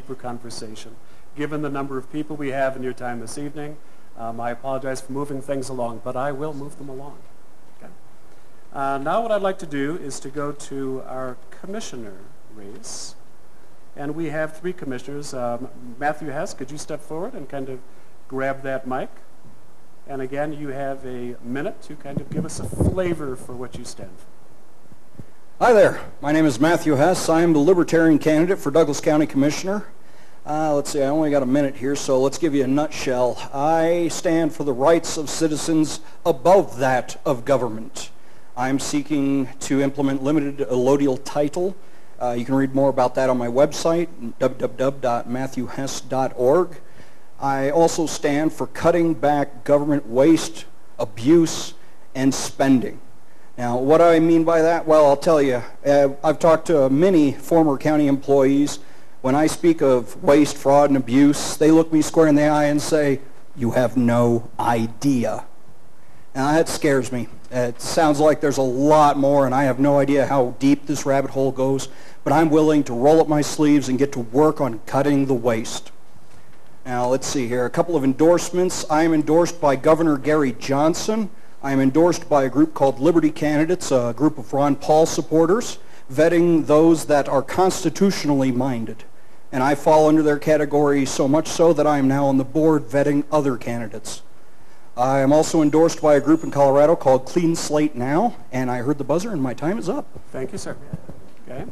deeper conversation. Given the number of people we have in your time this evening, I apologize for moving things along, but I will move them along. Okay. Now what I'd like to do is to go to our commissioner race. And we have 3 commissioners. Matthew Hess, could you step forward and kind of grab that mic? And again, you have a minute to kind of give us a flavor for what you stand for. Hi there. My name is Matthew Hess. I am the Libertarian candidate for Douglas County Commissioner. Let's see, I only got a minute here, so let's give you a nutshell. I stand for the rights of citizens above that of government. I'm seeking to implement limited allodial title. You can read more about that on my website, www.matthewhess.org. I also stand for cutting back government waste, abuse, and spending. Now, what do I mean by that? Well, I'll tell you. I've talked to many former county employees. When I speak of waste, fraud, and abuse, they look me square in the eye and say, "You have no idea." Now, that scares me. It sounds like there's a lot more, and I have no idea how deep this rabbit hole goes, but I'm willing to roll up my sleeves and get to work on cutting the waste. Now, let's see here. A couple of endorsements. I am endorsed by Governor Gary Johnson. I am endorsed by a group called Liberty Candidates, a group of Ron Paul supporters, vetting those that are constitutionally minded. And I fall under their category so much so that I am now on the board vetting other candidates. I am also endorsed by a group in Colorado called Clean Slate Now, and I heard the buzzer and my time is up. Thank you, sir. Okay.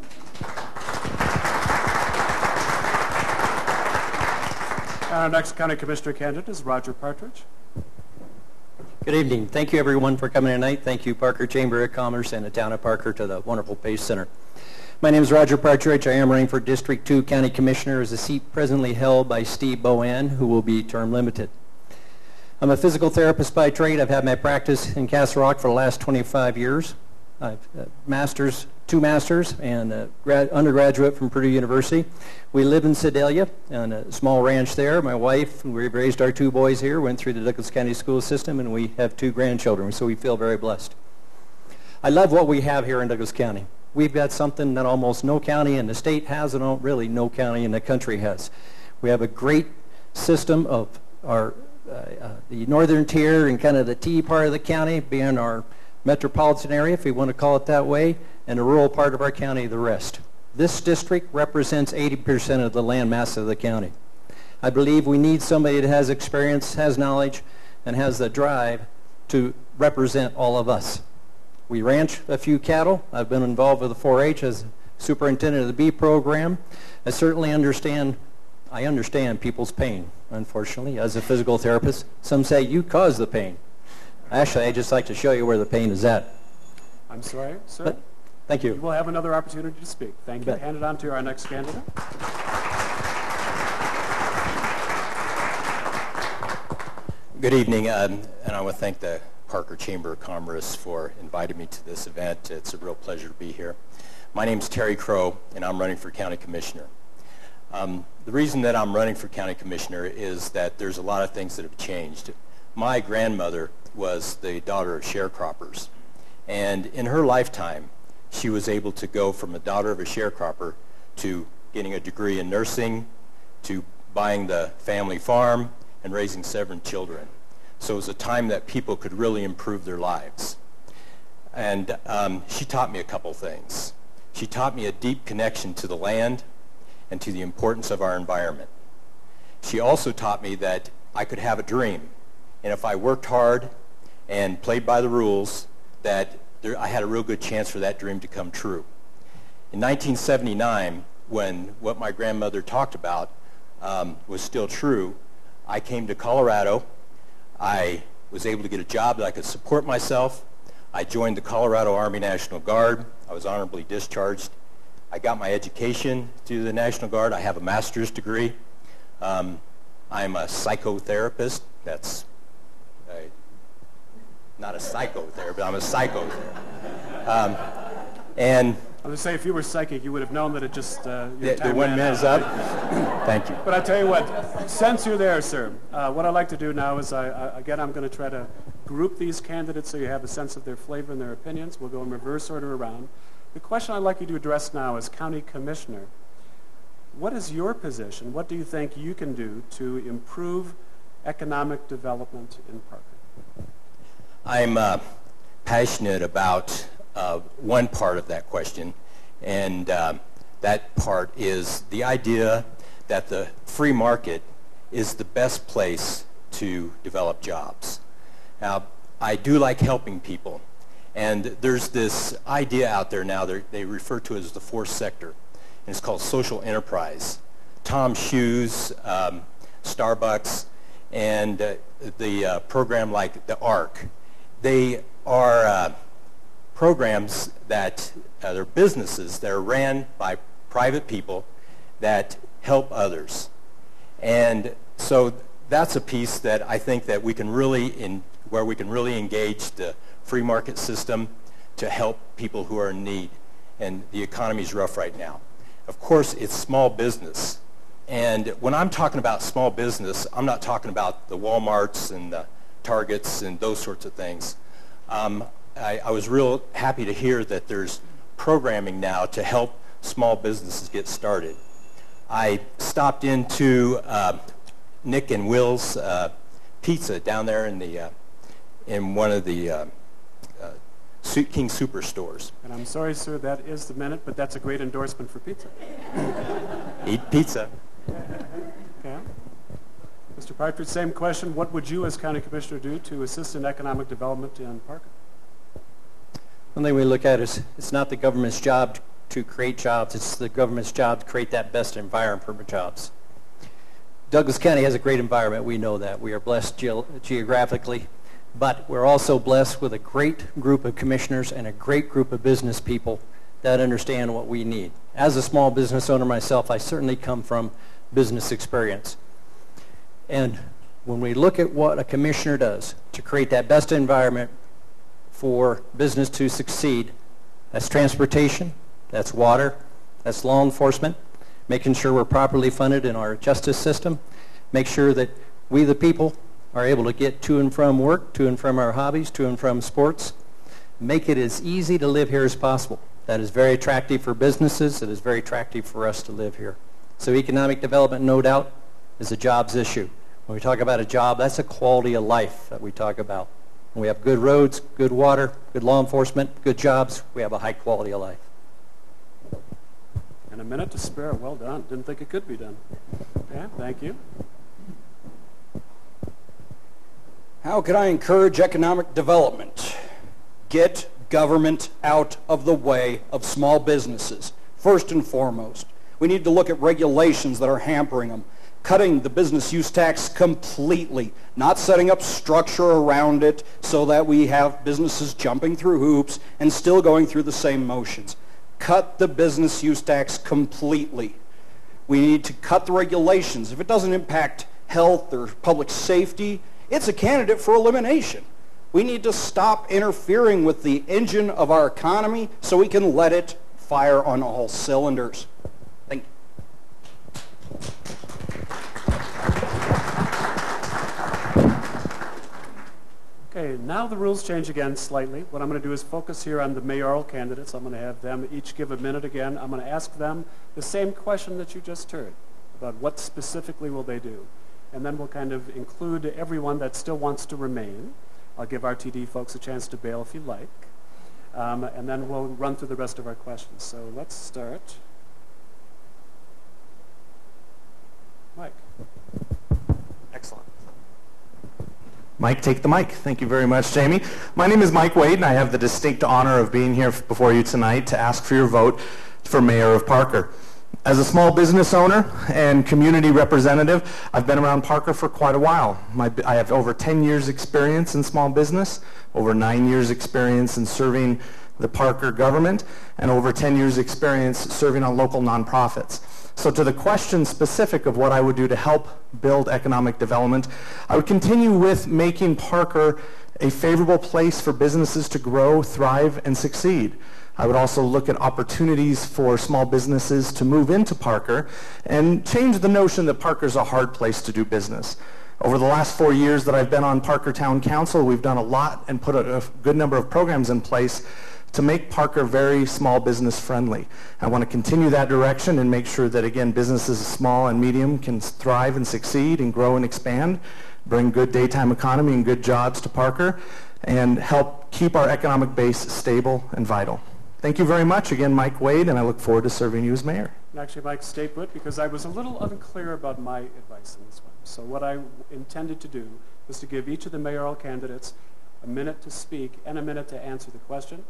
Our next county commissioner candidate is Roger Partridge. Good evening. Thank you, everyone, for coming tonight. Thank you, Parker Chamber of Commerce and the town of Parker, to the wonderful Pace Center. My name is Roger Partridge. I am running for District 2 County Commissioner as a seat presently held by Steve Bowen, who will be term limited. I'm a physical therapist by trade. I've had my practice in Castle Rock for the last 25 years. I've two masters, and undergraduate from Purdue University. We live in Sedalia on a small ranch there. My wife, we raised our 2 boys here, went through the Douglas County school system, and we have 2 grandchildren, so we feel very blessed. I love what we have here in Douglas County. We've got something that almost no county in the state has, and really no county in the country has. We have a great system of our the northern tier and kind of the T part of the county being our metropolitan area, if we want to call it that way, and the rural part of our county, the rest. This district represents 80% of the land mass of the county. I believe we need somebody that has experience, has knowledge, and has the drive to represent all of us. We ranch a few cattle. I've been involved with the 4-H as superintendent of the bee program. I certainly understand people's pain, unfortunately, as a physical therapist. Some say you cause the pain. Actually, I just like to show you where the pain is at. I'm sorry, sir. But, thank you. You will have another opportunity to speak. Thank you. Hand it on to our next candidate. Good evening, and I want to thank the Parker Chamber of Commerce for inviting me to this event. It's a real pleasure to be here. My name is Terry Crow, and I'm running for County Commissioner. The reason that I'm running for County Commissioner is that there's a lot of things that have changed. My grandmother was the daughter of sharecroppers, and in her lifetime, she was able to go from a daughter of a sharecropper to getting a degree in nursing, to buying the family farm, and raising 7 children. So it was a time that people could really improve their lives. And she taught me a couple things. She taught me a deep connection to the land and to the importance of our environment. She also taught me that I could have a dream, and if I worked hard and played by the rules, that I had a real good chance for that dream to come true. In 1979, when what my grandmother talked about was still true, I came to Colorado. I was able to get a job that I could support myself. I joined the Colorado Army National Guard. I was honorably discharged. I got my education through the National Guard. I have a master's degree. I'm a psychotherapist. That's not a psychotherapist, I'm a psychotherapist. And I was going to say, if you were psychic, you would have known that it just, your the 1 minute's up. Thank you. But I tell you what, since you're there, sir, what I'd like to do now is, again, I'm going to try to group these candidates so you have a sense of their flavor and their opinions. We'll go in reverse order around. The question I'd like you to address now as County Commissioner, what is your position? What do you think you can do to improve economic development in Parker? I'm passionate about one part of that question, and that part is the idea that the free market is the best place to develop jobs. Now, I do like helping people, and there's this idea out there now they refer to it as the fourth sector, and it's called social enterprise. Tom's Shoes, Starbucks, and the program like the ARC. They are programs that they're businesses that are ran by private people that help others. And so that's a piece that I think that we can really, where we can really engage the free market system to help people who are in need. And the economy is rough right now. Of course, it's small business. And when I'm talking about small business, I'm not talking about the Walmarts and the Targets and those sorts of things. I was real happy to hear that there's programming now to help small businesses get started. I stopped into Nick and Will's Pizza down there in one of the King Superstores. And I'm sorry, sir, that is the minute, but that's a great endorsement for pizza. Eat pizza. Okay. Mr. Partridge, same question. What would you as County Commissioner do to assist in economic development in Parker? One thing we look at is it's not the government's job to create jobs, it's the government's job to create that best environment for jobs. Douglas County has a great environment, we know that. We are blessed geographically, but we're also blessed with a great group of commissioners and a great group of business people that understand what we need. As a small business owner myself, I certainly come from business experience. And when we look at what a commissioner does to create that best environment for business to succeed, that's transportation, that's water, that's law enforcement, making sure we're properly funded in our justice system, make sure that we the people are able to get to and from work, to and from our hobbies, to and from sports, make it as easy to live here as possible. That is very attractive for businesses. It is very attractive for us to live here. So economic development, no doubt, is a jobs issue. When we talk about a job, that's a quality of life that we talk about. When we have good roads, good water, good law enforcement, good jobs, we have a high quality of life. And a minute to spare. Well done. Didn't think it could be done. Yeah, thank you. How can I encourage economic development? Get government out of the way of small businesses, first and foremost. We need to look at regulations that are hampering them. Cutting the business use tax completely, not setting up structure around it so that we have businesses jumping through hoops and still going through the same motions. Cut the business use tax completely. We need to cut the regulations. If it doesn't impact health or public safety, it's a candidate for elimination. We need to stop interfering with the engine of our economy so we can let it fire on all cylinders. Thank you. Okay, now the rules change again slightly. What I'm going to do is focus here on the mayoral candidates. I'm going to have them each give a minute again. I'm going to ask them the same question that you just heard about what specifically will they do. And then we'll kind of include everyone that still wants to remain. I'll give RTD folks a chance to bail if you like. And then we'll run through the rest of our questions. So let's start. Mike. Excellent. Mike, take the mic. Thank you very much, Jamie. My name is Mike Wade, and I have the distinct honor of being here before you tonight to ask for your vote for Mayor of Parker. As a small business owner and community representative, I've been around Parker for quite a while. I have over 10 years experience in small business, over 9 years experience in serving the Parker government, and over 10 years experience serving on local nonprofits. So to the question specific of what I would do to help build economic development, I would continue with making Parker a favorable place for businesses to grow, thrive, and succeed. I would also look at opportunities for small businesses to move into Parker and change the notion that Parker's a hard place to do business. Over the last 4 years that I've been on Parker Town Council, we've done a lot and put a good number of programs in place to make Parker very small business friendly. I want to continue that direction and make sure that, again, businesses small and medium can thrive and succeed and grow and expand, bring good daytime economy and good jobs to Parker, and help keep our economic base stable and vital. Thank you very much. Again, Mike Wade, and I look forward to serving you as mayor. And actually, Mike, stay put, because I was a little unclear about my advice in this one. So what I intended to do was to give each of the mayoral candidates a minute to speak and a minute to answer the question.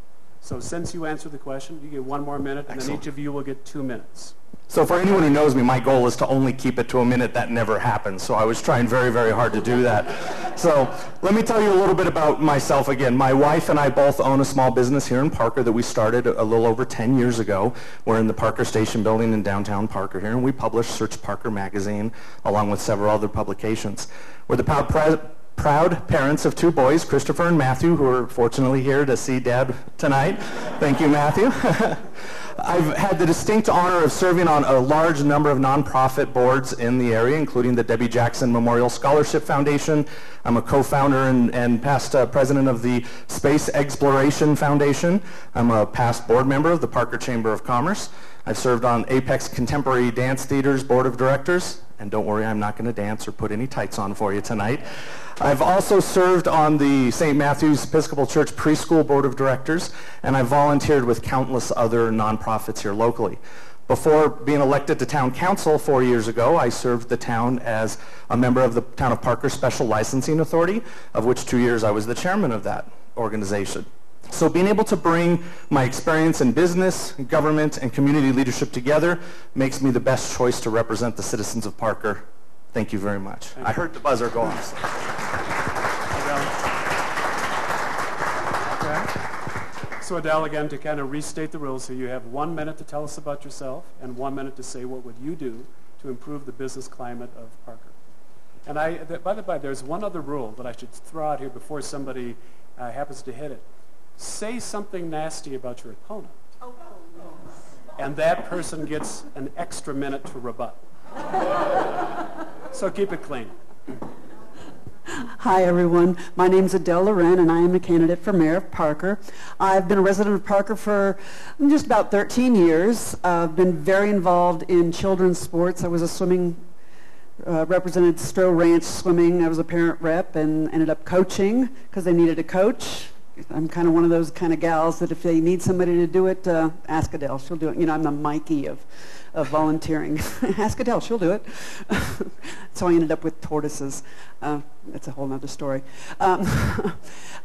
So since you answered the question, you get 1 more minute, and then each of you will get 2 minutes. So for anyone who knows me, my goal is to only keep it to a minute. That never happens. So I was trying very, very hard to do that. So let me tell you a little bit about myself again. My wife and I both own a small business here in Parker that we started a little over 10 years ago. We're in the Parker Station building in downtown Parker here, and we publish Search Parker magazine along with several other publications. We're the proud parents of 2 boys, Christopher and Matthew, who are fortunately here to see Dad tonight. Thank you, Matthew. I've had the distinct honor of serving on a large number of nonprofit boards in the area, including the Debbie Jackson Memorial Scholarship Foundation. I'm a co-founder and past president of the Space Exploration Foundation. I'm a past board member of the Parker Chamber of Commerce. I've served on Apex Contemporary Dance Theater's board of directors. And don't worry, I'm not going to dance or put any tights on for you tonight. I've also served on the St. Matthew's Episcopal Church Preschool Board of Directors, and I've volunteered with countless other nonprofits here locally. Before being elected to town council 4 years ago, I served the town as a member of the Town of Parker Special Licensing Authority, of which 2 years I was the chairman of that organization. So being able to bring my experience in business, government, and community leadership together makes me the best choice to represent the citizens of Parker. Thank you very much. I heard the buzzer go off. Okay. So Adele, again, to kind of restate the rules, so you have 1 minute to tell us about yourself and 1 minute to say what would you do to improve the business climate of Parker. And by the way, there's one other rule that I should throw out here before somebody happens to hit it. Say something nasty about your opponent, and that person gets an extra minute to rebut. So keep it clean. Hi, everyone. My name's Adele Loren, and I am a candidate for mayor of Parker. I've been a resident of Parker for just about 13 years. I've been very involved in children's sports. I was a swimming represented Stowe Ranch swimming. I was a parent rep and ended up coaching because they needed a coach. I'm kind of one of those kind of gals that if they need somebody to do it, ask Adele. She'll do it. You know, I'm the Mikey of volunteering. Ask Adele. She'll do it. So I ended up with tortoises. That's a whole other story.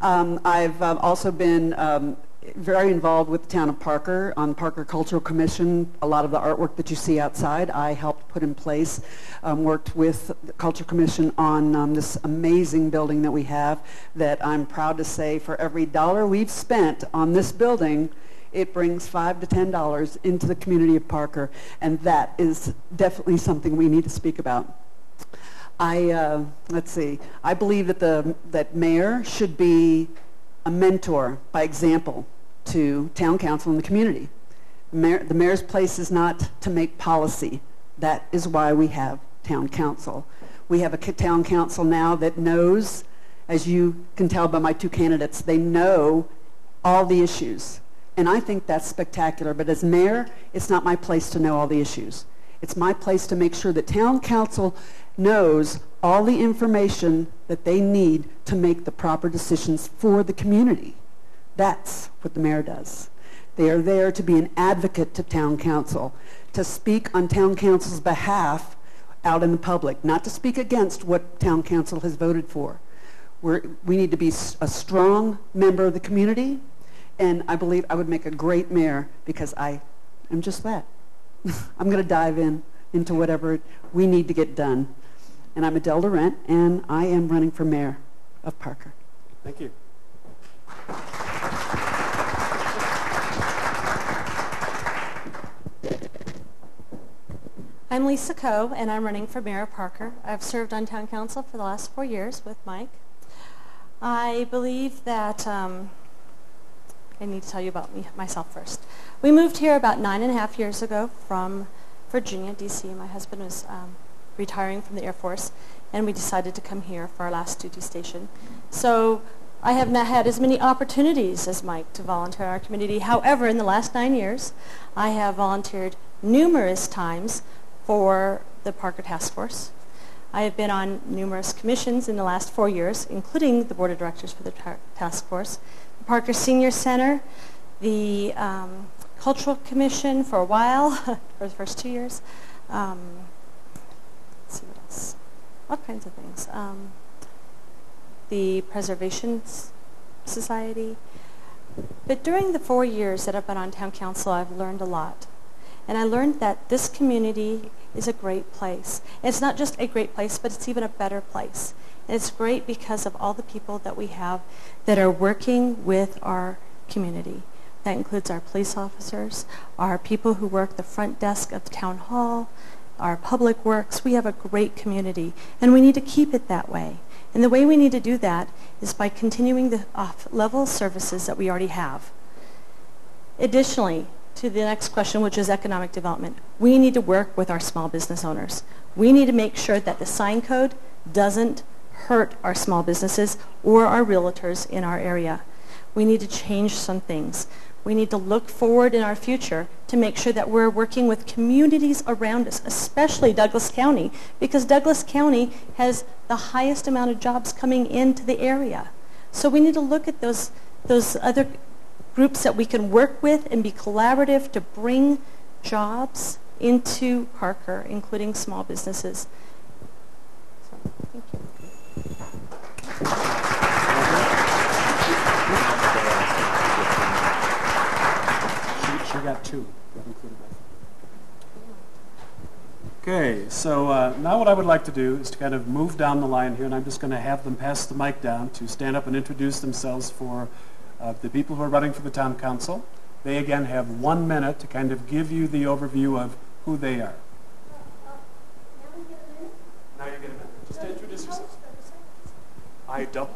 I've also been very involved with the town of Parker on Parker Cultural Commission. A lot of the artwork that you see outside I helped put in place. Worked with the Cultural Commission on this amazing building that we have that I'm proud to say for every $1 we've spent on this building, it brings $5 to $10 into the community of Parker, and that is definitely something we need to speak about. Let's see, I believe that mayor should be a mentor by example to town council and the community. The mayor's place is not to make policy. That is why we have town council. We have a town council now that knows, as you can tell by my 2 candidates, they know all the issues. And I think that's spectacular. But as mayor, it's not my place to know all the issues. It's my place to make sure that town council knows all the information that they need to make the proper decisions for the community. That's what the mayor does. They are there to be an advocate to town council, to speak on town council's behalf out in the public, not to speak against what town council has voted for. We need to be a strong member of the community, and I believe I would make a great mayor because I am just that. I'm going to dive into whatever we need to get done. And I'm Adele Laurent, and I am running for mayor of Parker. Thank you. I'm Lisa Coe, and I'm running for mayor of Parker. I've served on town council for the last 4 years with Mike. I believe that I need to tell you about myself first. We moved here about 9.5 years ago from Virginia, D.C. My husband was retiring from the Air Force, and we decided to come here for our last duty station. So I have not had as many opportunities as Mike to volunteer in our community. However, in the last 9 years, I have volunteered numerous times for the Parker Task Force. I have been on numerous commissions in the last 4 years, including the Board of Directors for the Task Force, the Parker Senior Center, the Cultural Commission for a while, for the first 2 years. Let's see what else. All kinds of things. The Preservation Society. But during the 4 years that I've been on town council, I've learned a lot. And I learned that this community is a great place. And it's not just a great place, but it's even a better place. And it's great because of all the people that we have that are working with our community. That includes our police officers, our people who work the front desk of the town hall, our public works. We have a great community, and we need to keep it that way. And the way we need to do that is by continuing the off-level services that we already have. Additionally, to the next question, which is economic development, we need to work with our small business owners. We need to make sure that the sign code doesn't hurt our small businesses or our realtors in our area. We need to change some things. We need to look forward in our future to make sure that we're working with communities around us, especially Douglas County, because Douglas County has the highest amount of jobs coming into the area. So we need to look at those other groups that we can work with and be collaborative to bring jobs into Parker, including small businesses. So, thank you. She got 2. Okay, so now what I would like to do is to kind of move down the line here, and I'm just going to have them pass the mic down to stand up and introduce themselves for the people who are running for the town council. They again have 1 minute to kind of give you the overview of who they are. Now you get a minute. Just to introduce yourself. I don't.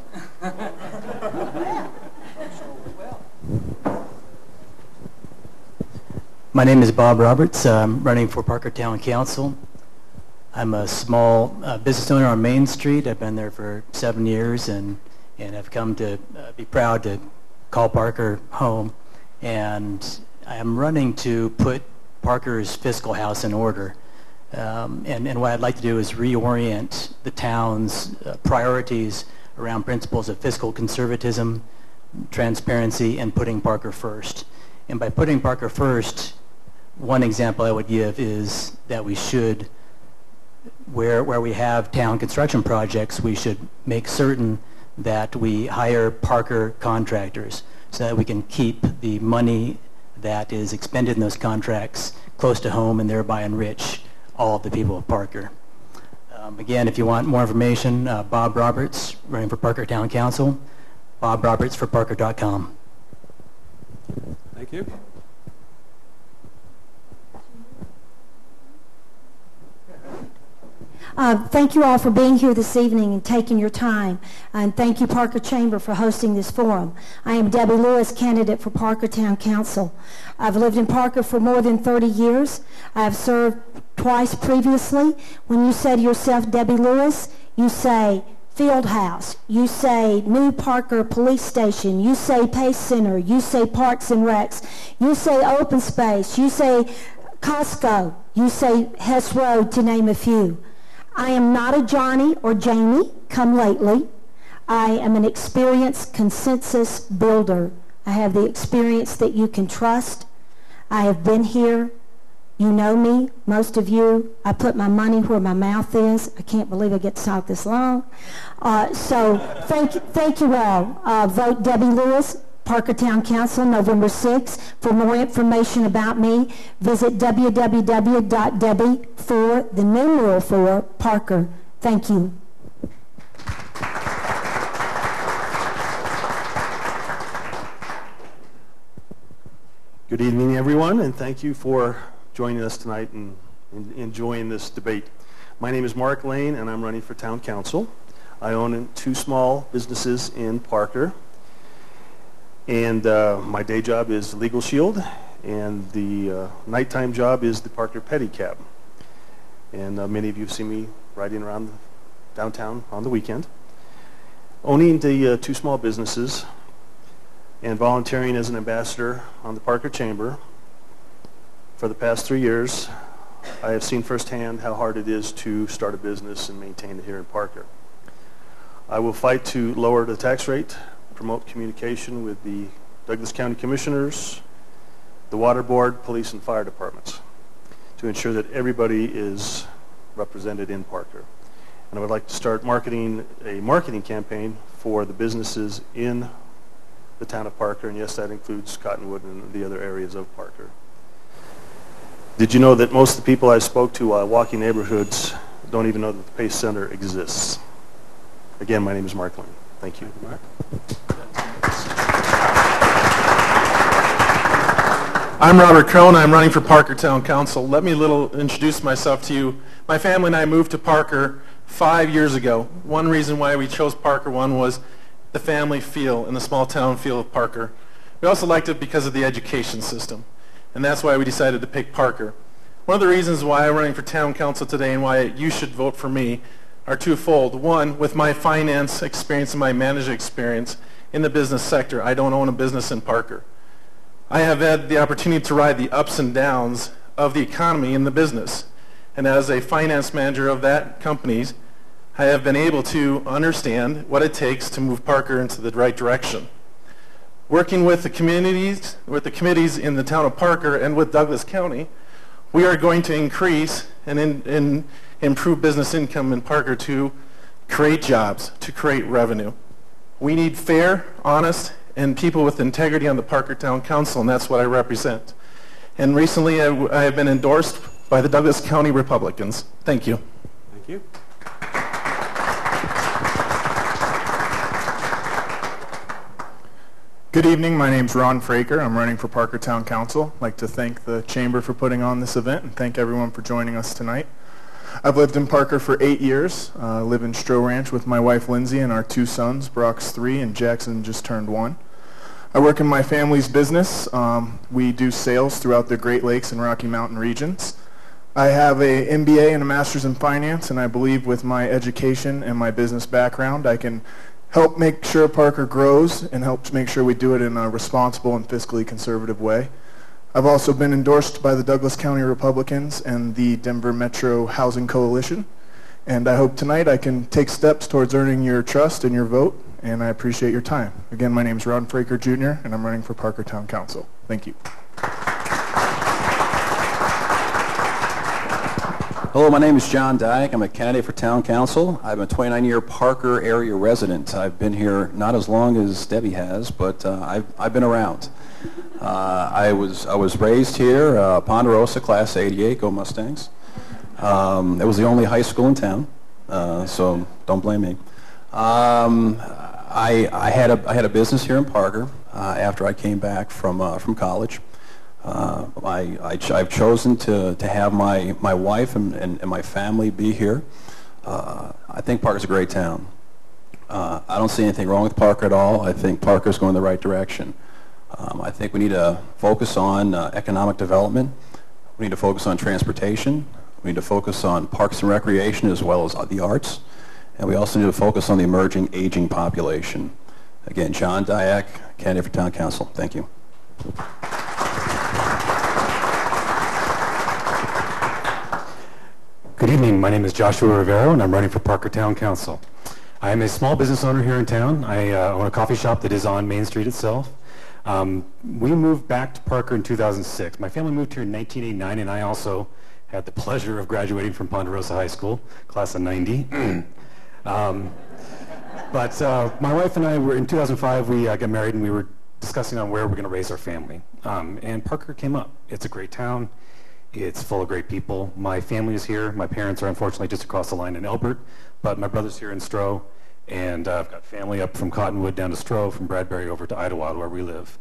My name is Bob Roberts. I'm running for Parker Town Council. I'm a small business owner on Main Street. I've been there for 7 years and I've come to be proud to call Parker home. And I'm running to put Parker's fiscal house in order. And what I'd like to do is reorient the town's priorities around principles of fiscal conservatism, transparency, and putting Parker first. And by putting Parker first, one example I would give is that we should, where we have town construction projects, we should make certain that we hire Parker contractors so that we can keep the money that is expended in those contracts close to home and thereby enrich all of the people of Parker. Again, if you want more information, Bob Roberts, running for Parker Town Council, bobrobertsforparker.com. Thank you. Thank you all for being here this evening and taking your time. And thank you, Parker Chamber, for hosting this forum. I am Debbie Lewis, candidate for Parker Town Council. I've lived in Parker for more than 30 years. I have served twice previously. When you say to yourself, Debbie Lewis, you say Field House, you say New Parker Police Station, you say Pace Center, you say Parks and Recs, you say Open Space, you say Costco, you say Hess Road, to name a few. I am not a Johnny or Jamie, come lately. I am an experienced consensus builder. I have the experience that you can trust. I have been here. You know me, most of you. I put my money where my mouth is. I can't believe I get to talk this long. So thank you all. Vote Debbie Lewis, Parker Town Council, November 6th. For more information about me, visit www.debbie4Parker. Thank you. Good evening, everyone, and thank you for joining us tonight and enjoying this debate. My name is Mark Lane, and I'm running for Town Council. I own 2 small businesses in Parker. And my day job is Legal Shield, and the nighttime job is the Parker Pedicab. And many of you have seen me riding around downtown on the weekend. Owning the two small businesses and volunteering as an ambassador on the Parker Chamber for the past 3 years, I have seen firsthand how hard it is to start a business and maintain it here in Parker. I will fight to lower the tax rate, promote communication with the Douglas County Commissioners, the Water Board, police, and fire departments to ensure that everybody is represented in Parker. And I would like to start a marketing campaign for the businesses in the town of Parker, and yes, that includes Cottonwood and the other areas of Parker. Did you know that most of the people I spoke to while walking neighborhoods don't even know that the Pace Center exists? Again, my name is Mark Lane. Thank you. Mark. I'm Robert Crone. I'm running for Parker Town Council. Let me introduce myself to you. My family and I moved to Parker 5 years ago. One reason why we chose Parker, one was the family feel and the small town feel of Parker. We also liked it because of the education system, and that's why we decided to pick Parker. One of the reasons why I'm running for Town Council today and why you should vote for me are twofold. One, with my finance experience and my management experience in the business sector, I don't own a business in Parker. I have had the opportunity to ride the ups and downs of the economy in the business. And as a finance manager of that company, I have been able to understand what it takes to move Parker into the right direction. Working with the communities, with the committees in the town of Parker and with Douglas County, we are going to increase and improve business income in Parker to create jobs, to create revenue. We need fair, honest, and people with integrity on the Parker Town Council, and that's what I represent. And recently I have been endorsed by the Douglas County Republicans. Thank you. Thank you. Good evening, my name's Ron Fraker. I'm running for Parker Town Council. I'd like to thank the Chamber for putting on this event and thank everyone for joining us tonight. I've lived in Parker for 8 years. I live in Stroh Ranch with my wife Lindsay and our 2 sons, Brock's 3 and Jackson just turned 1. I work in my family's business. We do sales throughout the Great Lakes and Rocky Mountain regions. I have an MBA and a Master's in Finance, and I believe with my education and my business background I can help make sure Parker grows and help make sure we do it in a responsible and fiscally conservative way. I've also been endorsed by the Douglas County Republicans and the Denver Metro Housing Coalition, and I hope tonight I can take steps towards earning your trust and your vote, and I appreciate your time. Again, my name is Ron Fraker Jr., and I'm running for Parker Town Council. Thank you. Hello, my name is John Dyke. I'm a candidate for Town Council. I'm a 29-year Parker area resident. I've been here not as long as Debbie has, but I've been around. I was raised here, Ponderosa, Class 88, go Mustangs. It was the only high school in town, so don't blame me. I had a business here in Parker after I came back from college. I've chosen to have my wife and my family be here. I think Parker's a great town. I don't see anything wrong with Parker at all. I think Parker's going the right direction. I think we need to focus on economic development. We need to focus on transportation. We need to focus on parks and recreation as well as the arts. And we also need to focus on the emerging aging population. Again, John Dyack, candidate for Town Council. Thank you. Good evening. My name is Joshua Rivero, and I'm running for Parker Town Council. I am a small business owner here in town. I own a coffee shop that is on Main Street itself. We moved back to Parker in 2006. My family moved here in 1989, and I also had the pleasure of graduating from Ponderosa High School, class of 90. But my wife and I were, in 2005, we got married, and we were discussing on where we're going to raise our family. And Parker came up. It's a great town. It's full of great people. My family is here. My parents are unfortunately just across the line in Elbert, but my brother's here in Stroh, and I've got family up from Cottonwood down to Stroh, from Bradbury over to Idlewild where we live.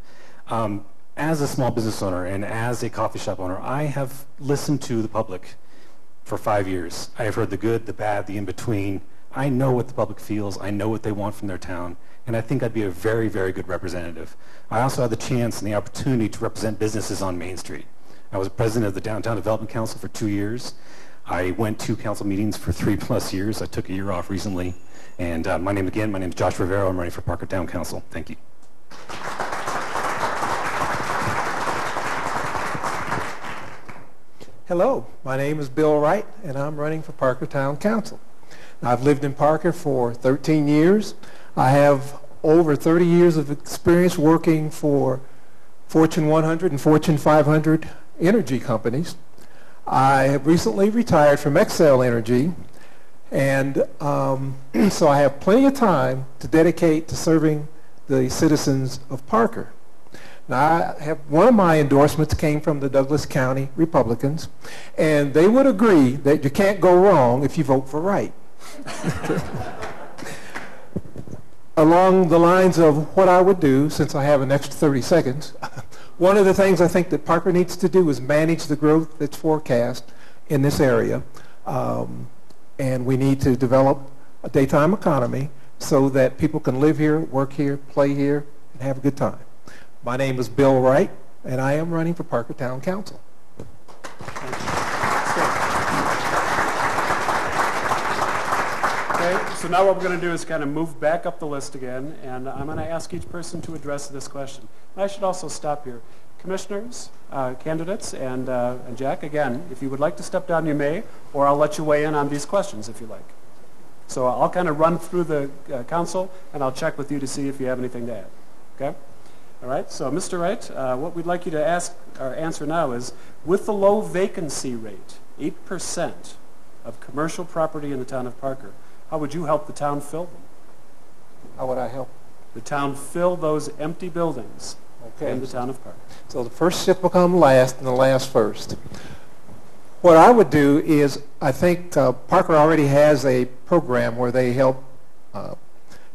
As a small business owner and as a coffee shop owner, I have listened to the public for 5 years. I have heard the good, the bad, the in-between. I know what the public feels. I know what they want from their town, and I think I'd be a very, very good representative. I also had the chance and the opportunity to represent businesses on Main Street. I was president of the Downtown Development Council for 2 years. I went to council meetings for 3+ years. I took a year off recently. And my name is Josh Rivero. I'm running for Parker Town Council. Thank you. Hello, my name is Bill Wright, and I'm running for Parker Town Council. Now, I've lived in Parker for 13 years. I have over 30 years of experience working for Fortune 100 and Fortune 500 energy companies. I have recently retired from Excel Energy, and so I have plenty of time to dedicate to serving the citizens of Parker. Now, one of my endorsements came from the Douglas County Republicans, and they would agree that you can't go wrong if you vote for right. Along the lines of what I would do, since I have an extra 30 seconds, one of the things I think that Parker needs to do is manage the growth that's forecast in this area, and we need to develop a daytime economy so that people can live here, work here, play here, and have a good time. My name is Bill Wright, and I am running for Parker Town Council. Okay, so now what we're going to do is kind of move back up the list again, and I'm going to ask each person to address this question. And I should also stop here. Commissioners, candidates, and Jack, again, if you would like to step down, you may, or I'll let you weigh in on these questions if you like. So I'll kind of run through the council, and I'll check with you to see if you have anything to add. Okay? All right, so Mr. Wright, what we'd like you to ask or answer now is, with the low vacancy rate, 8% of commercial property in the town of Parker, how would you help the town fill them? How would I help? The town fill those empty buildings in the town of Parker. So the first ship will come last and the last first. What I would do is, I think Parker already has a program where they help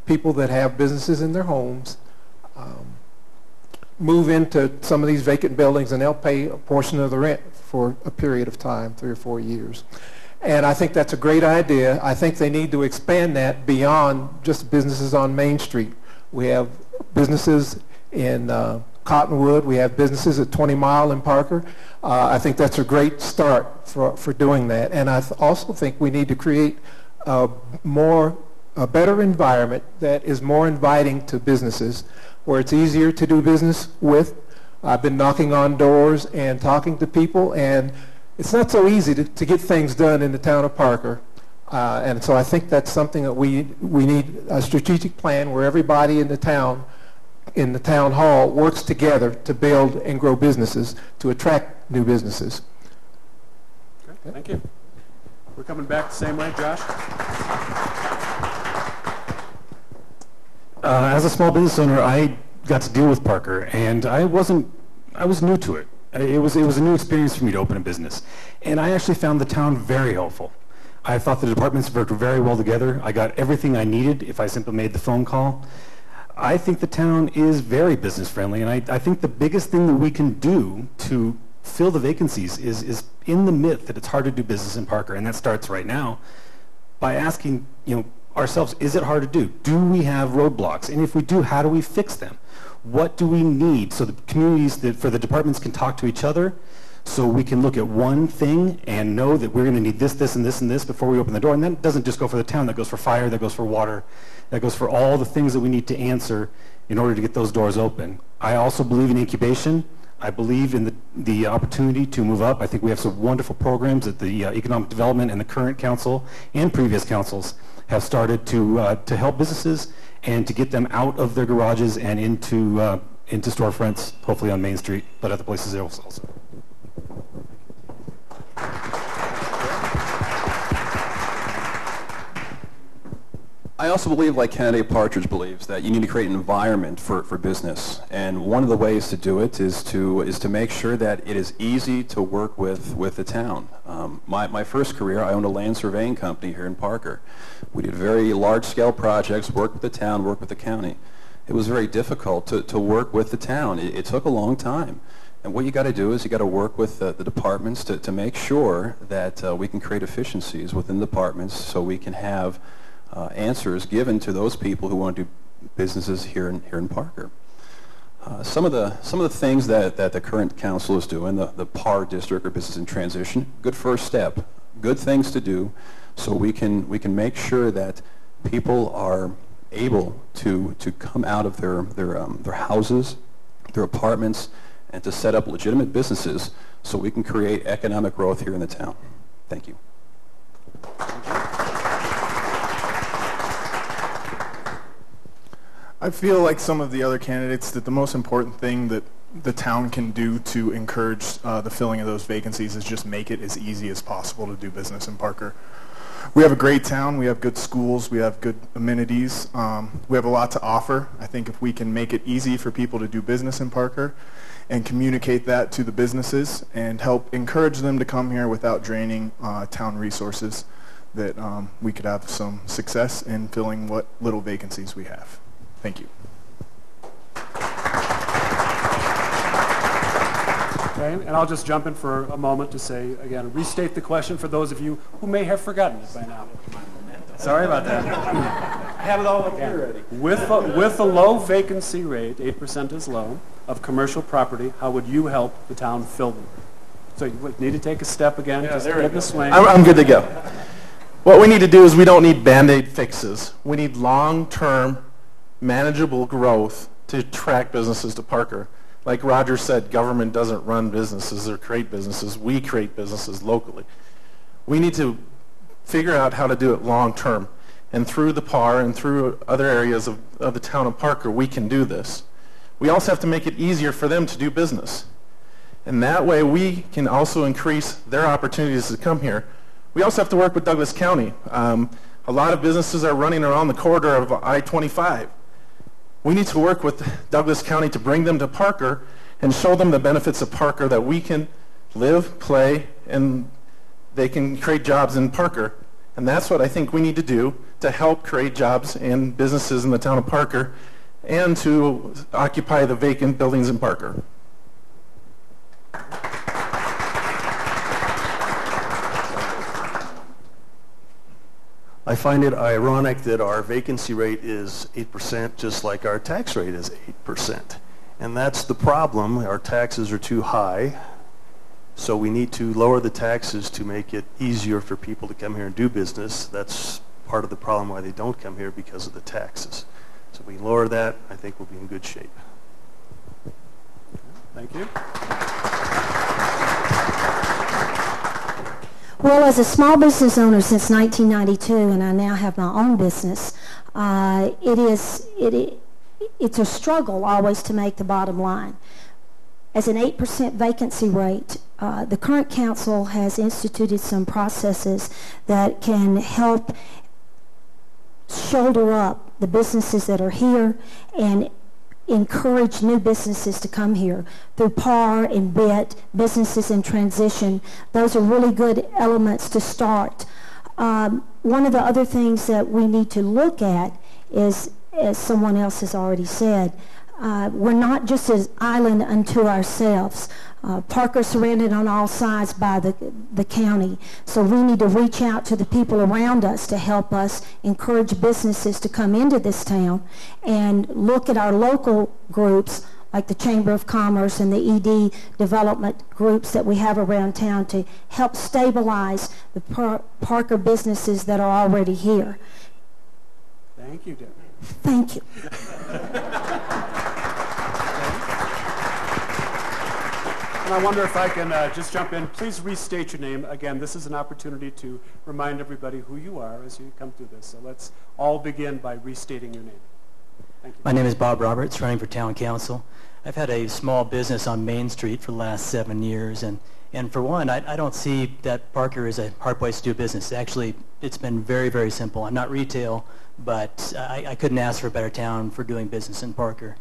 people that have businesses in their homes move into some of these vacant buildings, and they'll pay a portion of the rent for a period of time, 3 or 4 years. And I think that's a great idea. I think they need to expand that beyond just businesses on Main Street. We have businesses in Cottonwood. We have businesses at 20 Mile in Parker. I think that's a great start for doing that. And I also think we need to create a better environment that is more inviting to businesses, where it's easier to do business with. I've been knocking on doors and talking to people, and it's not so easy to get things done in the town of Parker. And so I think that's something that we need a strategic plan where everybody in the town hall works together to build and grow businesses, to attract new businesses. Okay, thank you. We're coming back the same way, Josh. As a small business owner, I got to deal with Parker, and I was new to it. It was a new experience for me to open a business, and I actually found the town very helpful. I thought the departments worked very well together. I got everything I needed if I simply made the phone call. I think the town is very business friendly, and I think the biggest thing that we can do to fill the vacancies is in the myth that it's hard to do business in Parker, and that starts right now by asking, ourselves, is it hard to do? Do we have roadblocks? And if we do, how do we fix them? What do we need so the communities, for the departments can talk to each other, so we can look at one thing and know that we're going to need this, this, and this, and this before we open the door. And that doesn't just go for the town. That goes for fire. That goes for water. That goes for all the things that we need to answer in order to get those doors open. I also believe in incubation. I believe in the opportunity to move up. I think we have some wonderful programs that the Economic Development and the current council and previous councils have started to help businesses and to get them out of their garages and into storefronts, hopefully on Main Street, but other places also. I also believe, like candidate Partridge believes, that you need to create an environment for business. And one of the ways to do it is to make sure that it is easy to work with the town. My first career, I owned a land surveying company here in Parker. We did very large-scale projects, worked with the town, worked with the county. It was very difficult to work with the town. It took a long time. And what you got to do is you got to work with the departments to make sure that we can create efficiencies within the departments so we can have answers given to those people who want to do businesses here in Parker. Some of the things that the current council is doing, the PAR district or business in transition, good first step. good things to do, so we can make sure that people are able to come out of their houses, their apartments, and to set up legitimate businesses so we can create economic growth here in the town. Thank you. I feel like some of the other candidates that the most important thing that the town can do to encourage the filling of those vacancies is just make it as easy as possible to do business in Parker. We have a great town. We have good schools. We have good amenities. We have a lot to offer. I think if we can make it easy for people to do business in Parker and communicate that to the businesses and help encourage them to come here without draining town resources, that we could have some success in filling what little vacancies we have. Thank you. Okay, and I'll just jump in for a moment to say, again, restate the question for those of you who may have forgotten it by now. Sorry about that. I have it all up here already. With a low vacancy rate, 8% is low, of commercial property, how would you help the town fill them? So you would need to take a step again, just get in the swing. I'm good to go. What we need to do is we don't need Band-Aid fixes. We need long-term, manageable growth to attract businesses to Parker. Like Roger said, government doesn't run businesses or create businesses. We create businesses locally. We need to figure out how to do it long-term. And through the PAR and through other areas of the town of Parker, we can do this. We also have to make it easier for them to do business. And that way we can also increase their opportunities to come here. We also have to work with Douglas County. A lot of businesses are running around the corridor of I-25. We need to work with Douglas County to bring them to Parker and show them the benefits of Parker, that we can live, play, and they can create jobs in Parker. And that's what I think we need to do to help create jobs and businesses in the town of Parker and to occupy the vacant buildings in Parker. I find it ironic that our vacancy rate is 8%, just like our tax rate is 8%. And that's the problem. Our taxes are too high, so we need to lower the taxes to make it easier for people to come here and do business. That's part of the problem why they don't come here, because of the taxes. So if we lower that, I think we'll be in good shape. Thank you. Well, as a small business owner since 1992, and I now have my own business, it's a struggle always to make the bottom line. As an 8% vacancy rate, the current council has instituted some processes that can help shoulder up the businesses that are here and encourage new businesses to come here through PAR and BIT, businesses in transition. Those are really good elements to start. One of the other things that we need to look at is, as someone else has already said, we're not just an island unto ourselves. Parker's surrounded on all sides by the county, so we need to reach out to the people around us to help us encourage businesses to come into this town and look at our local groups like the Chamber of Commerce and the ED development groups that we have around town to help stabilize the Parker businesses that are already here. Thank you, Debbie. Thank you. And I wonder if I can just jump in. Please restate your name. Again, this is an opportunity to remind everybody who you are as you come through this. So let's all begin by restating your name. Thank you. My name is Bob Roberts, running for town council. I've had a small business on Main Street for the last 7 years, and for one, I don't see that Parker is a hard place to do business. Actually, it's been very, very simple. I'm not retail, but I couldn't ask for a better town for doing business in Parker.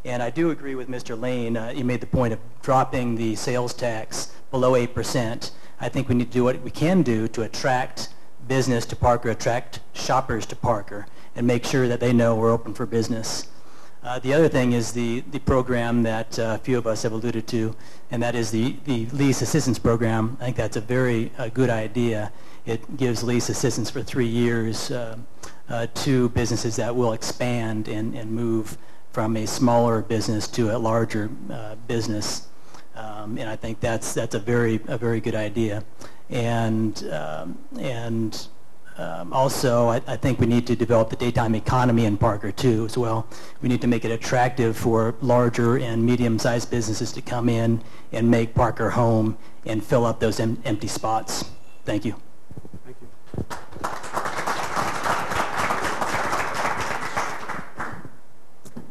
And I do agree with Mr. Lane. He made the point of dropping the sales tax below 8%. I think we need to do what we can do to attract business to Parker, attract shoppers to Parker, and make sure that they know we're open for business. The other thing is the program that a few of us have alluded to, and that is the lease assistance program. I think that's a very good idea. It gives lease assistance for 3 years to businesses that will expand and move from a smaller business to a larger business, and I think that's a very good idea. Also, I think we need to develop the daytime economy in Parker too as well. We need to make it attractive for larger and medium-sized businesses to come in and make Parker home and fill up those empty spots. Thank you. Thank you.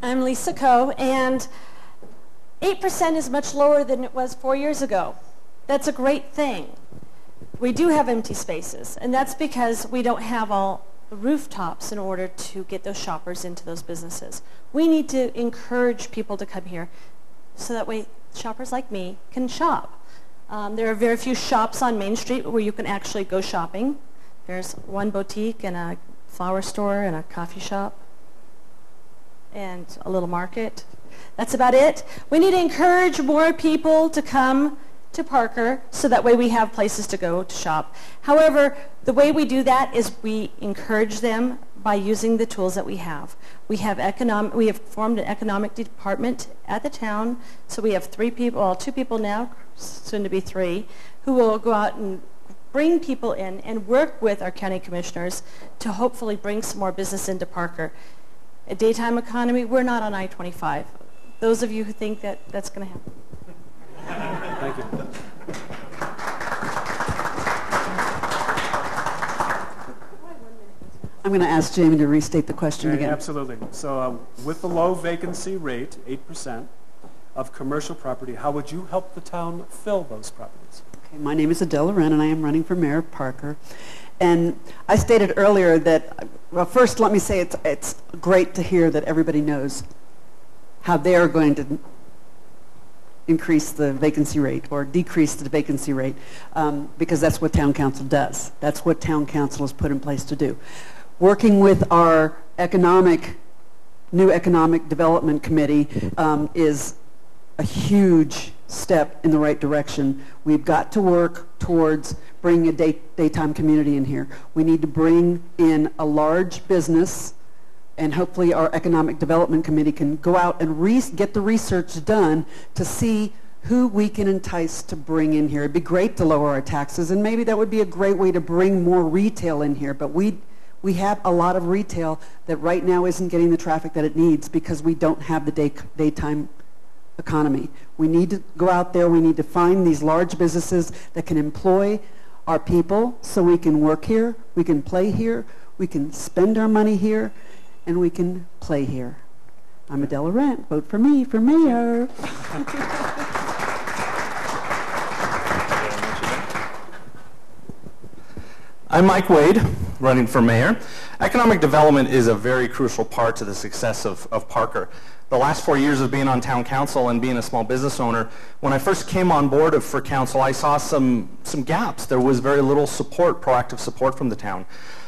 I'm Lisa Coe, and 8% is much lower than it was 4 years ago. That's a great thing. We do have empty spaces, and that's because we don't have all the rooftops in order to get those shoppers into those businesses. We need to encourage people to come here so that way shoppers like me can shop. There are very few shops on Main Street where you can actually go shopping. There's one boutique and a flower store and a coffee shop and a little market. That's about it. We need to encourage more people to come to Parker so that way we have places to go to shop. However, the way we do that is we encourage them by using the tools that we have. We have formed an economic department at the town, so we have 3 people, well, 2 people now, soon to be 3, who will go out and bring people in and work with our county commissioners to hopefully bring some more business into Parker. A daytime economy, we're not on I-25. Those of you who think that that's going to happen. Thank you. I'm going to ask Jamie to restate the question again. Absolutely. So with the low vacancy rate, 8%, of commercial property, how would you help the town fill those properties? Okay, my name is Adele Loren, and I am running for Mayor of Parker. And I stated earlier that, well, first let me say it's great to hear that everybody knows how they are going to increase the vacancy rate or decrease the vacancy rate, because that's what town council does. That's what town council is put in place to do. Working with our new economic development committee is a huge step in the right direction. We've got to work towards bringing a daytime community in here. We need to bring in a large business, and hopefully our economic development committee can go out and get the research done to see who we can entice to bring in here. It'd be great to lower our taxes, and maybe that would be a great way to bring more retail in here, but we have a lot of retail that right now isn't getting the traffic that it needs because we don't have the daytime economy. We need to go out there, we need to find these large businesses that can employ our people so we can work here, we can play here, we can spend our money here, and we can play here. I'm Adele Loren. Vote for me for mayor. I'm Mike Wade, running for mayor. Economic development is a very crucial part to the success of Parker. The last 4 years of being on town council and being a small business owner, when I first came on board for council, I saw some gaps. There was very little support, proactive support from the town.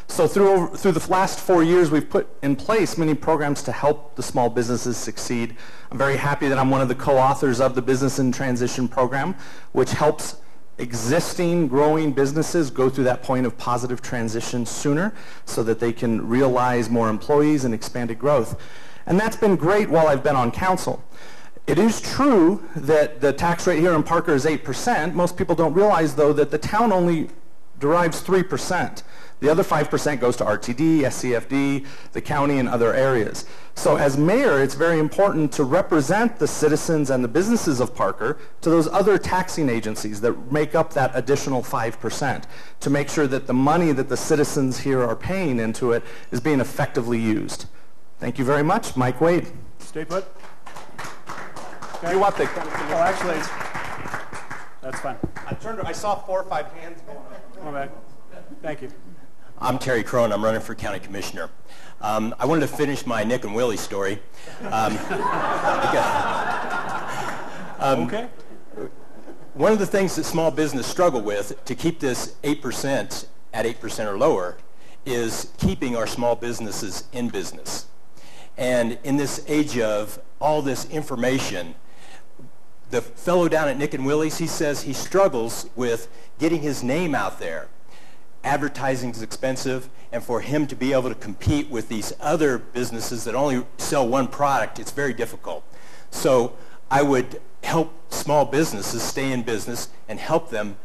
So through the last 4 years, we've put in place many programs to help the small businesses succeed. I'm very happy that I'm one of the co-authors of the Business in Transition program, which helps existing growing businesses go through that point of positive transition sooner so that they can realize more employees and expanded growth. And that's been great while I've been on council. It is true that the tax rate here in Parker is 8%. Most people don't realize, though, that the town only derives 3%. The other 5% goes to RTD, SCFD, the county, and other areas. So as mayor, it's very important to represent the citizens and the businesses of Parker to those other taxing agencies that make up that additional 5%, to make sure that the money that the citizens here are paying into it is being effectively used. Thank you very much. Mike Wade. Stay put. Okay. You want the... Oh, actually, that's fine. I saw 4 or 5 hands going up. All right. Thank you. I'm Terry Crone. I'm running for county commissioner. I wanted to finish my Nick and Willie story. Okay. One of the things that small business struggle with to keep this 8% at 8% or lower is keeping our small businesses in business. And in this age of all this information, the fellow down at Nick and Willie's, he says he struggles with getting his name out there. Advertising is expensive, and for him to be able to compete with these other businesses that only sell one product, it's very difficult. So I would help small businesses stay in business and help them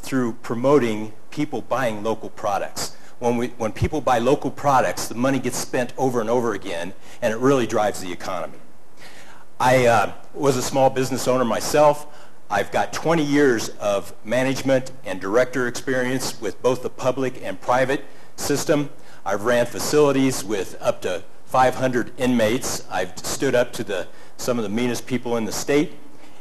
through promoting people buying local products. When people buy local products, the money gets spent over and over again, and it really drives the economy. I was a small business owner myself. I've got 20 years of management and director experience with both the public and private system. I've ran facilities with up to 500 inmates. I've stood up to some of the meanest people in the state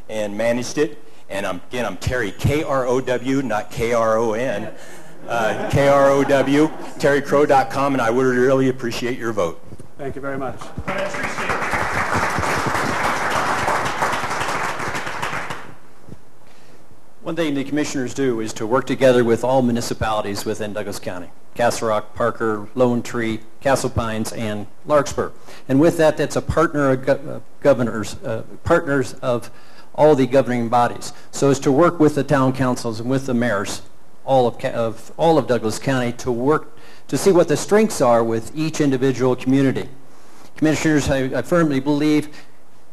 and managed it. And again, I'm Terry, K-R-O-W, not K-R-O-N. K-R-O-W, terrycrow.com, and I would really appreciate your vote. Thank you very much. One thing the commissioners do is to work together with all municipalities within Douglas County: Castle Rock, Parker, Lone Tree, Castle Pines, and Larkspur. And with that, that's a partner of governors, partners of all the governing bodies. So as to work with the town councils and with the mayors, all of Douglas County, to work to see what the strengths are with each individual community. Commissioners, I firmly believe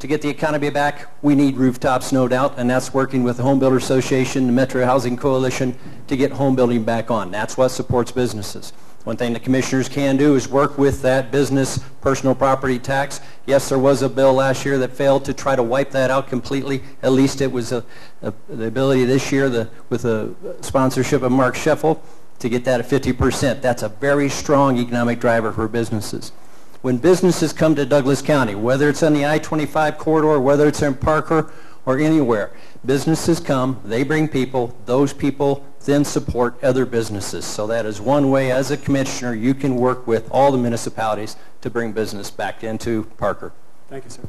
to get the economy back, we need rooftops, no doubt, and that's working with the Home Builder Association, the Metro Housing Coalition, to get home building back on. That's what supports businesses. One thing the commissioners can do is work with that business personal property tax. Yes, there was a bill last year that failed to try to wipe that out completely. At least it was the ability this year with the sponsorship of Mark Scheffel to get that at 50%. That's a very strong economic driver for businesses. When businesses come to Douglas County, whether it's on the I-25 corridor, whether it's in Parker or anywhere, businesses come, they bring people, those people then support other businesses. So that is one way as a commissioner you can work with all the municipalities to bring business back into Parker. Thank you, sir.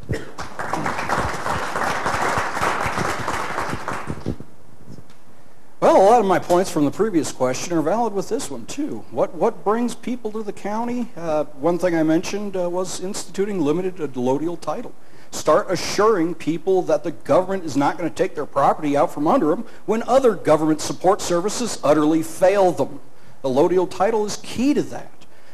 Well, a lot of my points from the previous question are valid with this one, too. What brings people to the county? One thing I mentioned was instituting limited allodial title. Start assuring people that the government is not going to take their property out from under them when other government support services utterly fail them. Allodial title is key to that.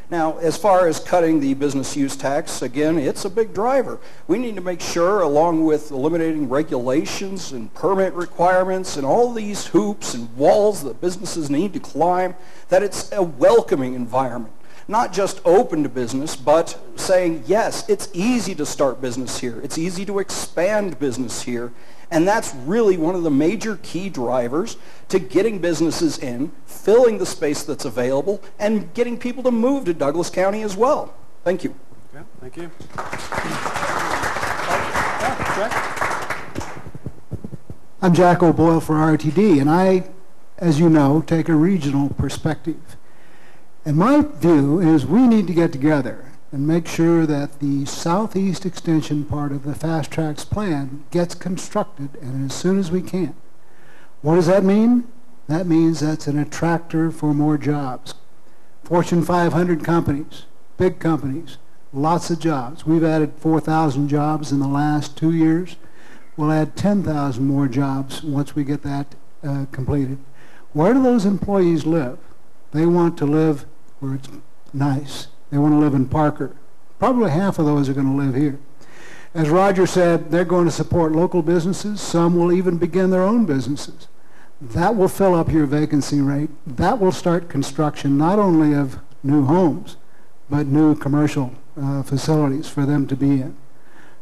Now, as far as cutting the business use tax, again, it's a big driver. We need to make sure, along with eliminating regulations and permit requirements and all these hoops and walls that businesses need to climb, that it's a welcoming environment. Not just open to business, but saying, yes, it's easy to start business here. It's easy to expand business here. And that's really one of the major key drivers to getting businesses in, filling the space that's available, and getting people to move to Douglas County as well. Thank you. Okay, thank you. I'm Jack O'Boyle for RTD, and I, as you know, take a regional perspective. And my view is we need to get together and make sure that the southeast extension part of the Fast Tracks plan gets constructed, and as soon as we can. What does that mean? That means that's an attractor for more jobs. Fortune 500 companies, big companies, lots of jobs. We've added 4,000 jobs in the last 2 years. We'll add 10,000 more jobs once we get that completed. Where do those employees live? They want to live where it's nice. They want to live in Parker. Probably half of those are going to live here. As Roger said, they're going to support local businesses. Some will even begin their own businesses. That will fill up your vacancy rate. That will start construction not only of new homes, but new commercial facilities for them to be in.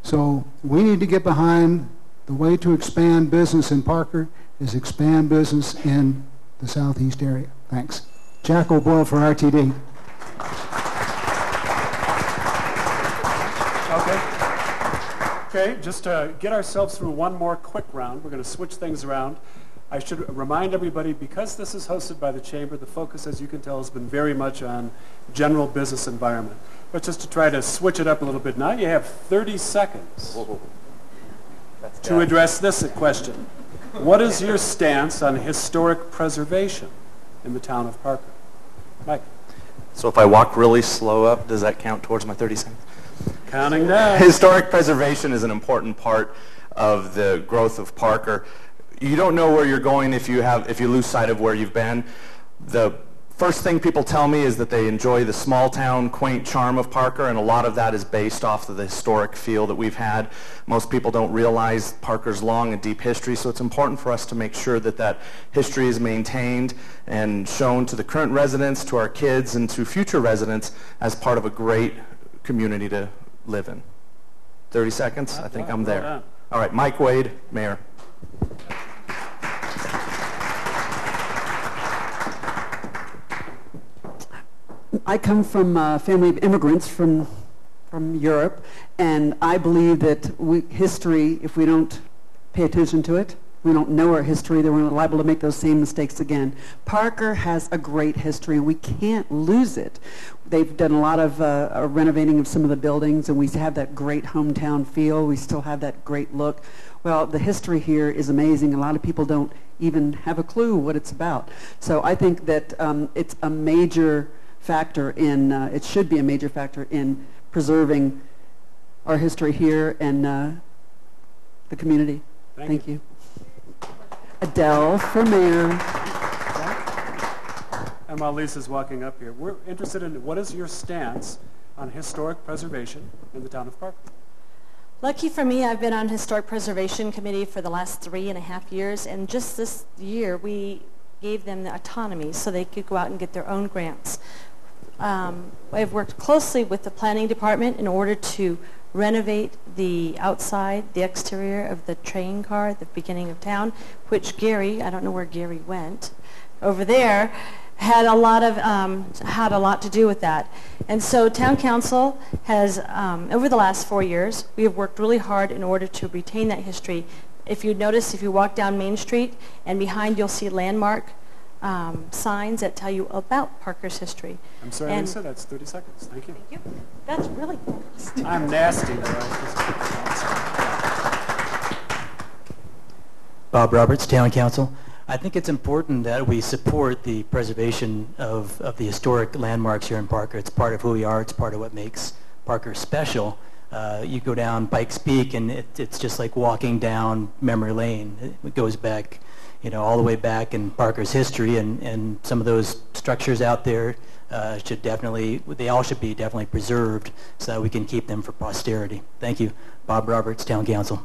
So we need to get behind the way to expand business in Parker is expand business in the southeast area. Thanks. Jack O'Boyle for RTD. Okay, just to get ourselves through one more quick round, we're going to switch things around. I should remind everybody, because this is hosted by the Chamber, the focus, as you can tell, has been very much on general business environment. But just to try to switch it up a little bit, now you have 30 seconds to address this question. What is your stance on historic preservation in the town of Parker? Mike. So if I walk really slow up, does that count towards my 30 seconds? Counting down. Historic preservation is an important part of the growth of Parker. You don't know where you're going if you lose sight of where you've been. The First thing people tell me is that they enjoy the small town, quaint charm of Parker, and a lot of that is based off of the historic feel that we've had. Most people don't realize Parker's long and deep history, so it's important for us to make sure that that history is maintained and shown to the current residents, to our kids, and to future residents as part of a great community to live in. 30 seconds? I think I'm there. All right, Mike Wade, Mayor. I come from a family of immigrants from Europe, and I believe that history, if we don't pay attention to it, we don't know our history, then we're liable to make those same mistakes again. Parker has a great history, and we can't lose it. They've done a lot of renovating of some of the buildings, and we have that great hometown feel. We still have that great look. Well, the history here is amazing. A lot of people don't even have a clue what it's about. So I think that it's a major factor in, it should be a major factor in preserving our history here and the community. Thank you. Adele for mayor. And while Lisa's walking up here, we're interested in what is your stance on historic preservation in the town of Parker? Lucky for me, I've been on Historic Preservation Committee for the last 3.5 years, and just this year we gave them the autonomy so they could go out and get their own grants. I've worked closely with the planning department in order to renovate the outside, the exterior of the train car at the beginning of town, which Gary, I don't know where Gary went, over there, had a lot to do with that. And so town council has, over the last 4 years, we have worked really hard in order to retain that history. If you notice, if you walk down Main Street and behind you'll see landmark signs that tell you about Parker's history. I'm sorry, Lisa, that's 30 seconds. Thank you. Thank you. That's really fast. I'm nasty. Bob Roberts, Town Council. I think it's important that we support the preservation of the historic landmarks here in Parker. It's part of who we are. It's part of what makes Parker special. You go down Pikes Peak and it's just like walking down memory lane. It goes back, you know, all the way back in Parker's history, and some of those structures out there should definitely, they all should be definitely preserved so that we can keep them for posterity. Thank you. Bob Roberts, Town Council.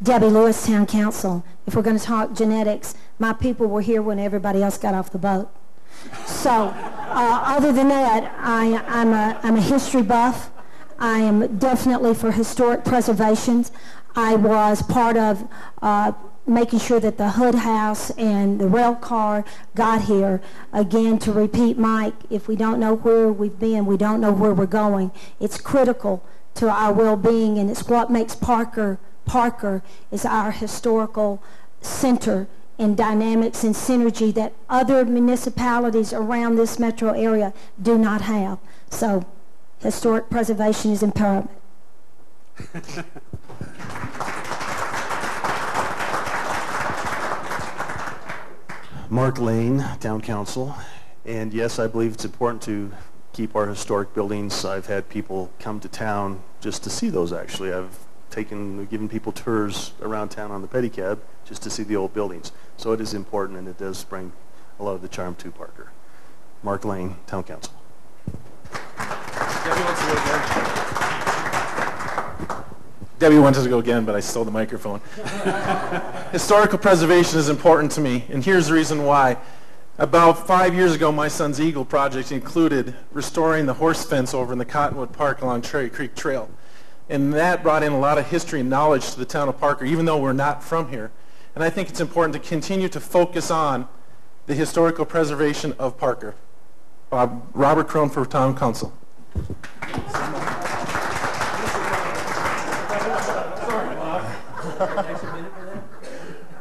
Debbie Lewis, Town Council. If we're going to talk genetics, my people were here when everybody else got off the boat. So other than that, I'm a history buff. I am definitely for historic preservations. I was part of making sure that the Hood House and the rail car got here. Again, to repeat Mike, if we don't know where we've been, we don't know where we're going. It's critical to our well-being, and it's what makes Parker is our historical center and dynamics and synergy that other municipalities around this metro area do not have. So historic preservation is imperative. Mark Lane, Town Council. And yes, I believe it's important to keep our historic buildings. I've had people come to town just to see those, actually. I've given people tours around town on the pedicab just to see the old buildings. So it is important, and it does bring a lot of the charm to Parker. Mark Lane, Town Council. Debbie wanted to go again, but I stole the microphone. Historical preservation is important to me, and here's the reason why. About 5 years ago, my son's Eagle project included restoring the horse fence over in the Cottonwood Park along Cherry Creek Trail. And that brought in a lot of history and knowledge to the town of Parker, even though we're not from here. And I think it's important to continue to focus on the historical preservation of Parker. Robert Crone for Town Council.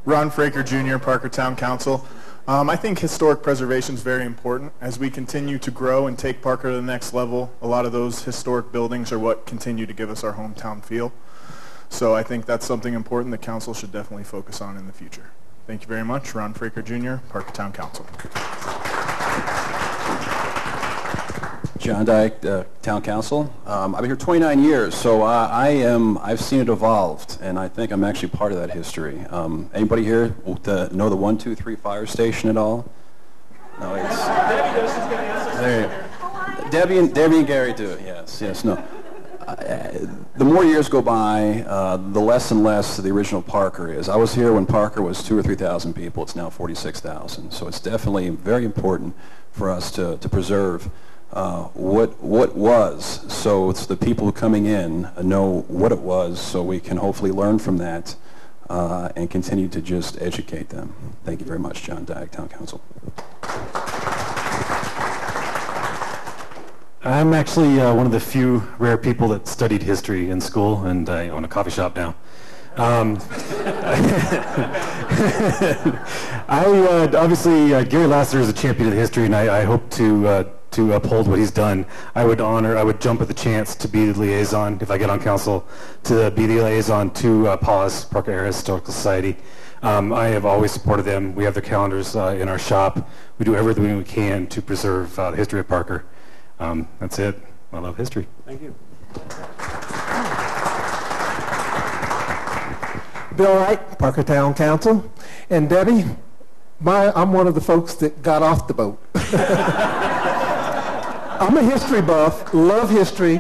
Ron Fraker Jr., Parker Town Council. I think historic preservation is very important. As we continue to grow and take Parker to the next level, a lot of those historic buildings are what continue to give us our hometown feel. So I think that's something important the council should definitely focus on in the future. Thank you very much. Ron Fraker Jr., Parker Town Council. John Dyke, Town Council. I've been here 29 years, so I've seen it evolved, and I think I'm actually part of that history. Anybody here know the 123 fire station at all? No, it's... Debbie and Gary do it, yes, no. The more years go by, the less and less the original Parker is. I was here when Parker was 2,000 or 3,000 people. It's now 46,000. So it's definitely very important for us to preserve what was, so it's the people coming in know what it was, so we can hopefully learn from that and continue to just educate them. Thank you very much, John Dyke, Town Council. I'm actually one of the few rare people that studied history in school, and I own a coffee shop now. Obviously, Gary Lassiter is a champion of history, and I hope to uphold what he's done. I would jump at the chance to be the liaison, if I get on council, to be the liaison to PAWS, Parker Area Historical Society. I have always supported them. We have their calendars in our shop. We do everything we can to preserve the history of Parker. That's it. I love history. Thank you. Bill Wright, Parker Town Council. And Debbie, I'm one of the folks that got off the boat. I'm a history buff, love history,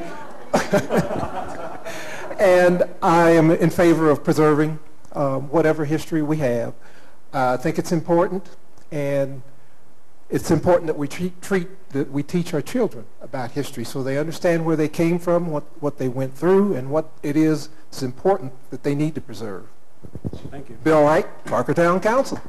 and I am in favor of preserving whatever history we have. I think it's important, and it's important that we teach our children about history so they understand where they came from, what they went through, and what it is that's important that they need to preserve. Thank you. Bill Wright, Parker Town Council.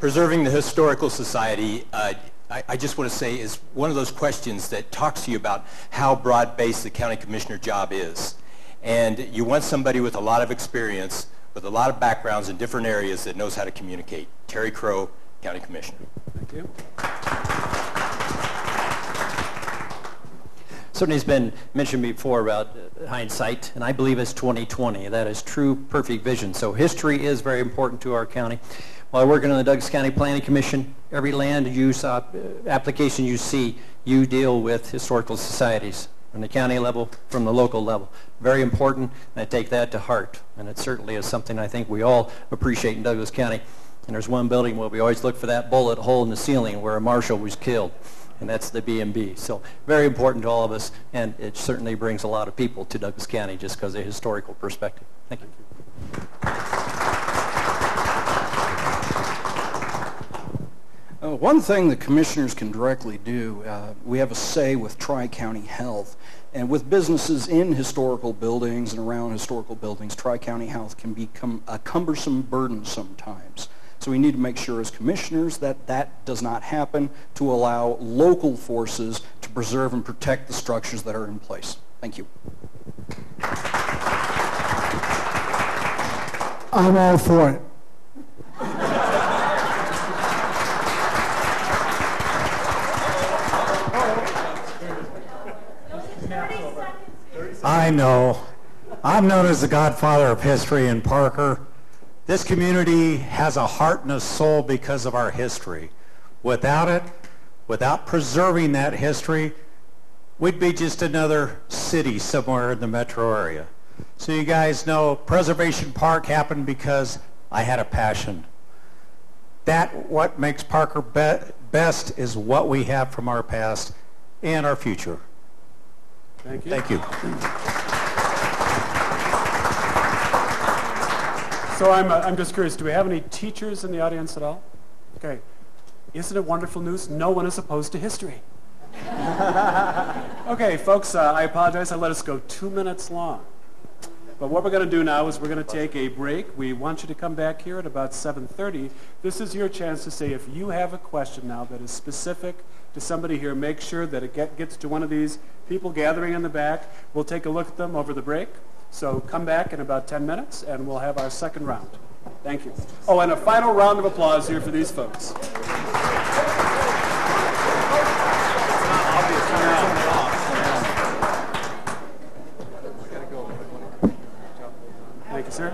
Preserving the Historical Society, I just want to say, is one of those questions that talks to you about how broad-based the county commissioner job is. And you want somebody with a lot of experience, with a lot of backgrounds in different areas that knows how to communicate. Terry Crow, County Commissioner. Thank you. Certainly has been mentioned before about hindsight, and I believe it's 2020. That is true, perfect vision. So history is very important to our county. While working on the Douglas County Planning Commission, every land use application you see, you deal with historical societies from the county level, from the local level. Very important, and I take that to heart. And it certainly is something I think we all appreciate in Douglas County. And there's one building where we always look for that bullet hole in the ceiling where a marshal was killed, and that's the B&B. So very important to all of us, and it certainly brings a lot of people to Douglas County just because of the historical perspective. Thank you. One thing the commissioners can directly do, we have a say with Tri-County Health. And with businesses in historical buildings and around historical buildings, Tri-County Health can become a cumbersome burden sometimes. So we need to make sure as commissioners that that does not happen, to allow local forces to preserve and protect the structures that are in place. Thank you. I'm all for it. I know. I'm known as the godfather of history in Parker. This community has a heart and a soul because of our history. Without it, without preserving that history, we'd be just another city somewhere in the metro area. So you guys know Preservation Park happened because I had a passion. What makes Parker best is what we have from our past and our future. Thank you. Thank you. So I'm just curious, do we have any teachers in the audience at all? Okay. Isn't it wonderful news? No one is opposed to history. Okay, folks, I apologize. I let us go 2 minutes long. But what we're going to do now is we're going to take a break. We want you to come back here at about 7:30. This is your chance to say, if you have a question now that is specific to somebody here, make sure that it gets to one of these people gathering in the back. We'll take a look at them over the break. So come back in about 10 minutes, and we'll have our second round. Thank you. Oh, and a final round of applause here for these folks. Thank you, sir.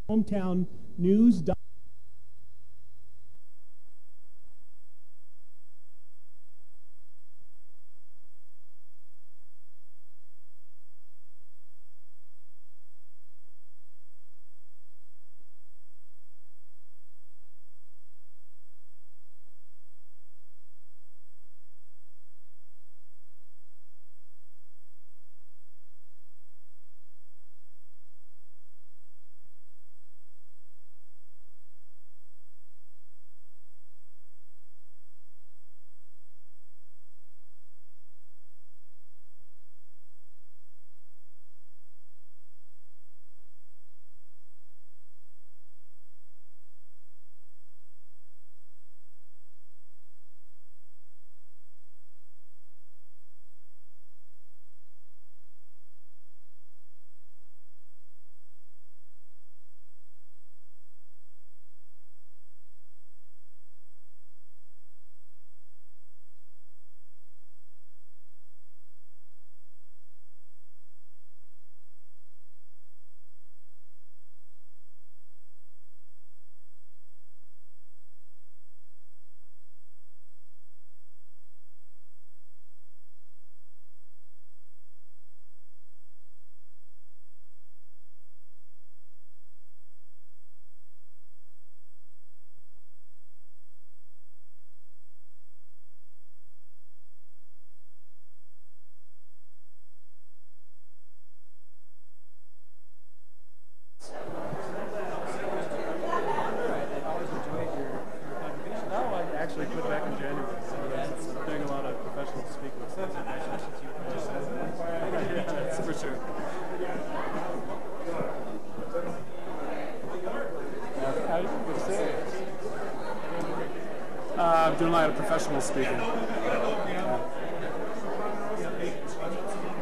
Hometown News. doing a lot of professional speaking.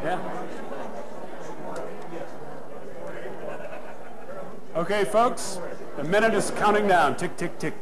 Yeah. Okay, folks, the minute is counting down. Tick, tick, tick.